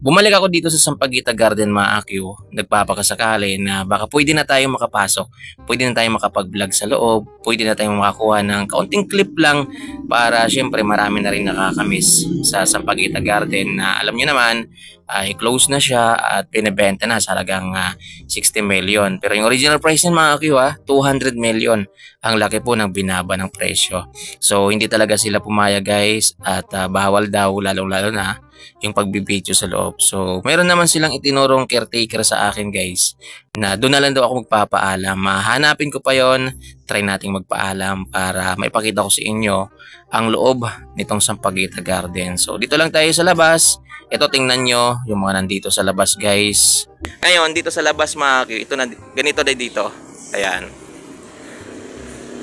Bumalik ako dito sa Sampaguita Garden mga Akyu, nagpapakasakali na baka pwede na tayong makapasok, pwede na tayong makapag-vlog sa loob, pwede na tayong makakuha ng kaunting clip lang para syempre marami na rin nakakamiss sa Sampaguita Garden na alam nyo naman ay close na siya at pinibenta na sa halagang 60 million. Pero yung original price niyan mga Akyu 200 million. Ang laki po ng binaba ng presyo. So hindi talaga sila pumayag guys at bawal daw lalong-lalo na yung pagbibideo sa loob. So, meron naman silang itinurong caretaker sa akin guys na doon na lang daw ako magpapaalam. Hanapin ko pa yon, try nating magpaalam para maipakita ko sa inyo ang loob nitong Sampaguita Garden. So, dito lang tayo sa labas. Ito tingnan nyo yung mga nandito sa labas guys. Ngayon, dito sa labas mga Q, ito na, ganito na dito. Ayan.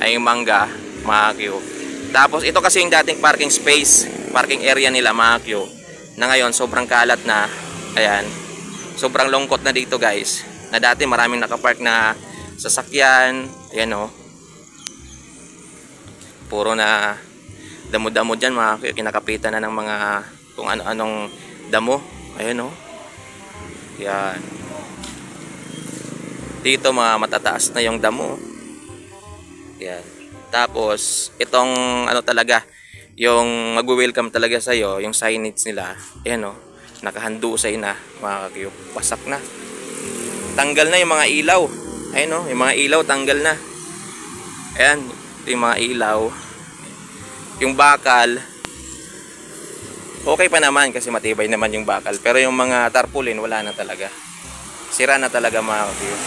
Ay yung mangga mga Q. Tapos ito kasi yung dating parking space, parking area nila mga Q. Na ngayon sobrang kalat na, ayan, sobrang lungkot na dito guys, na dati maraming nakapark na sasakyan, ayan o, puro na damo-damo dyan mga kinakapitan na ng mga kung ano-anong damo, ayan o, yan, dito mga matataas na yung damo, yan, tapos itong ano talaga, yung mag-welcome talaga sa'yo, yung signage nila, ayan o, nakahandusay na, mga kakyo, pasak na. Tanggal na yung mga ilaw. Ayan o, yung mga ilaw, tanggal na. Ayan, ito yung mga ilaw. Yung bakal, okay pa naman kasi matibay naman yung bakal. Pero yung mga tarpaulin, wala na talaga. Sira na talaga mga kakyo.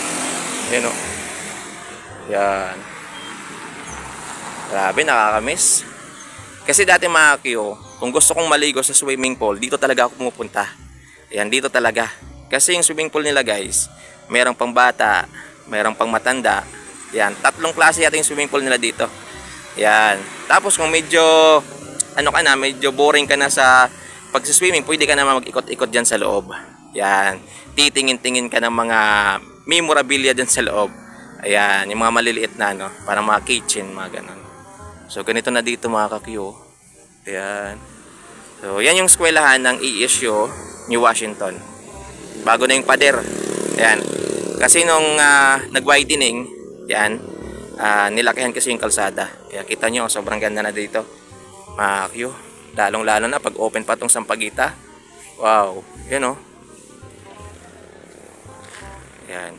Ayan o. Yan. Grabe, nakakamiss. Kasi dati mga Q, kung gusto kong maligo sa swimming pool, dito talaga ako pumupunta. Ayan, dito talaga. Kasi yung swimming pool nila guys, merong pang bata, merong pang matanda. Ayan, 3 klase yata yung swimming pool nila dito. Ayan. Tapos kung medyo, ano ka na, medyo boring ka na sa pagsiswimming, pwede ka naman mag-ikot-ikot dyan sa loob. Ayan. Titingin-tingin ka ng mga memorabilia dyan sa loob. Ayan, yung mga maliliit na, no, parang mga kitchen, mga ganun. So, ganito na dito mga kakyo. Ayan. So, yan yung eskwelahan ng ESU New Washington. Bago na yung pader. Ayan. Kasi nung nag-widening, yan, nilakihan kasi yung kalsada. Kaya kita nyo, sobrang ganda na dito. Mga kakyo. Lalong-lalo na pag open pa tong Sampaguita. Wow. Yan o. Ayan.